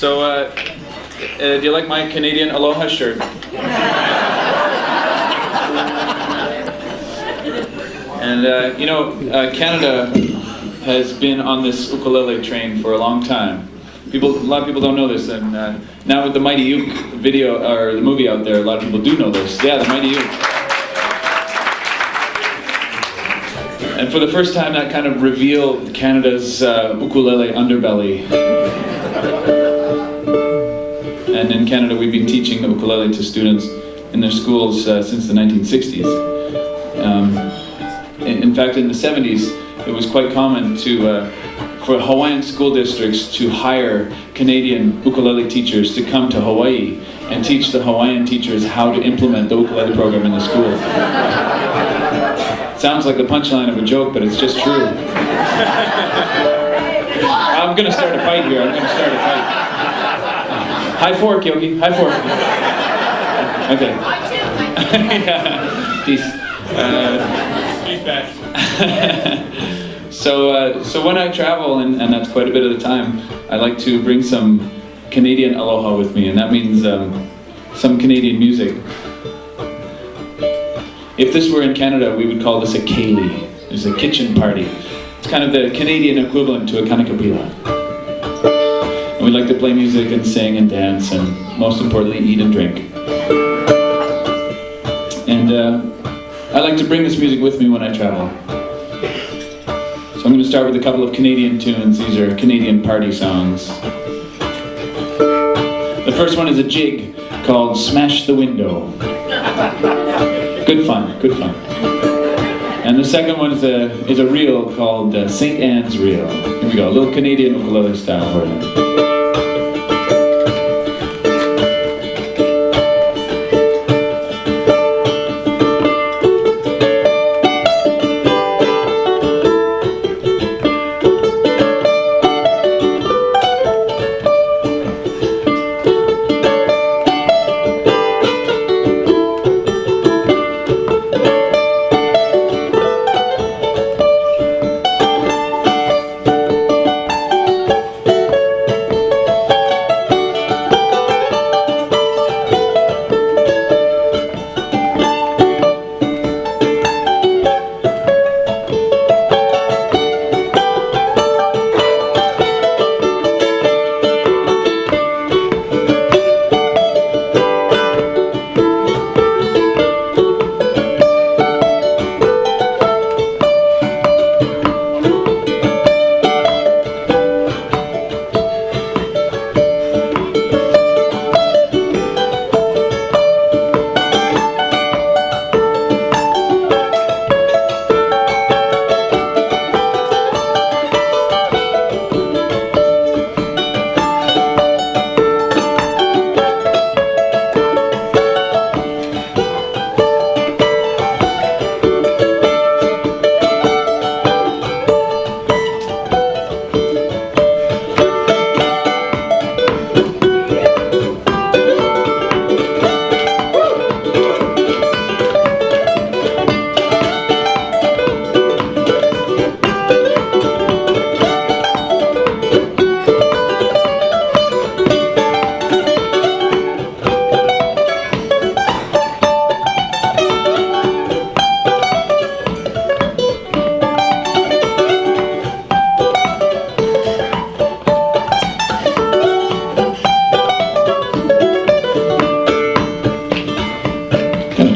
So, do you like my Canadian Aloha shirt? And Canada has been on this ukulele train for a long time. A lot of people don't know this, and now with the Mighty Uke video or the movie out there, a lot of people do know this. Yeah, the Mighty Uke. And for the first time, that kind of revealed Canada's ukulele underbelly. And in Canada, we've been teaching the ukulele to students in their schools since the 1960s. In fact, in the 70s, it was quite common for Hawaiian school districts to hire Canadian ukulele teachers to come to Hawaii and teach the Hawaiian teachers how to implement the ukulele program in the school. Sounds like the punchline of a joke, but it's just true. I'm going to start a fight here. High fork, Yogi. High fork. Okay. Yeah. Peace. He's back. So when I travel, and that's quite a bit of the time, I like to bring some Canadian aloha with me, and that means some Canadian music. If this were in Canada, we would call this a ceilidh. It's a kitchen party. It's kind of the Canadian equivalent to a kanakapila. And we like to play music and sing and dance, and most importantly, eat and drink. And I like to bring this music with me when I travel. So I'm going to start with a couple of Canadian tunes. These are Canadian party songs. The first one is a jig called Smash the Window. Good fun, good fun. And the second one is a reel called St. Anne's Reel. Here we go, a little Canadian ukulele style for you.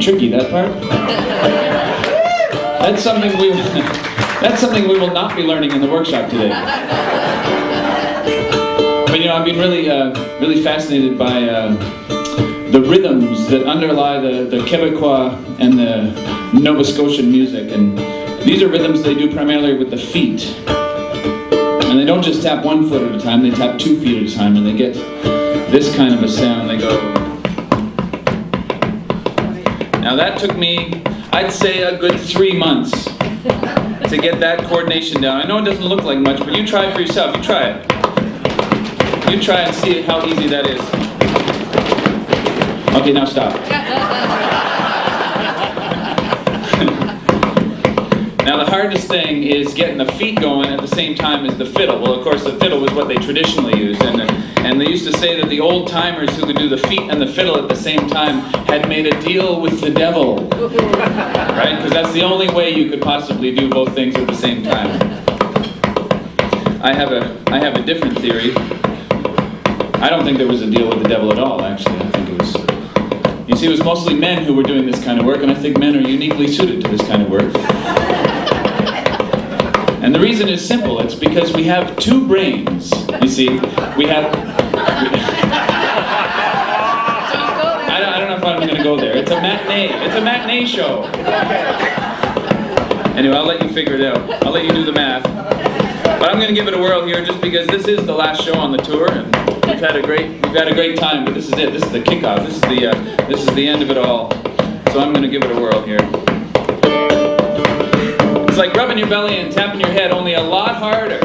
Tricky, that part. That's something we will not be learning in the workshop today. But I've been really fascinated by the rhythms that underlie the Quebecois and the Nova Scotian music, and these are rhythms they do primarily with the feet. And they don't just tap one foot at a time; they tap 2 feet at a time, and they get this kind of a sound. They go. Now that took me, I'd say, a good 3 months to get that coordination down. I know it doesn't look like much, but you try it for yourself. You try it. You try and see how easy that is. Okay, now stop. Now the hardest thing is getting the feet going at the same time as the fiddle. Well, of course, the fiddle was what they traditionally used, and And they used to say that the old timers who could do the feet and the fiddle at the same time had made a deal with the devil. Right? Because that's the only way you could possibly do both things at the same time. I have a different theory. I don't think there was a deal with the devil at all, actually. I think it was... You see, it was mostly men who were doing this kind of work, and I think men are uniquely suited to this kind of work. And the reason is simple. It's because we have two brains. You see, we have... I don't know if I'm going to go there. It's a matinee. It's a matinee show. Anyway, I'll let you figure it out. I'll let you do the math. But I'm going to give it a whirl here just because this is the last show on the tour, and we've had a great time, but this is it. This is the kickoff. This is the end of it all. So I'm going to give it a whirl here. It's like rubbing your belly and tapping your head, only a lot harder.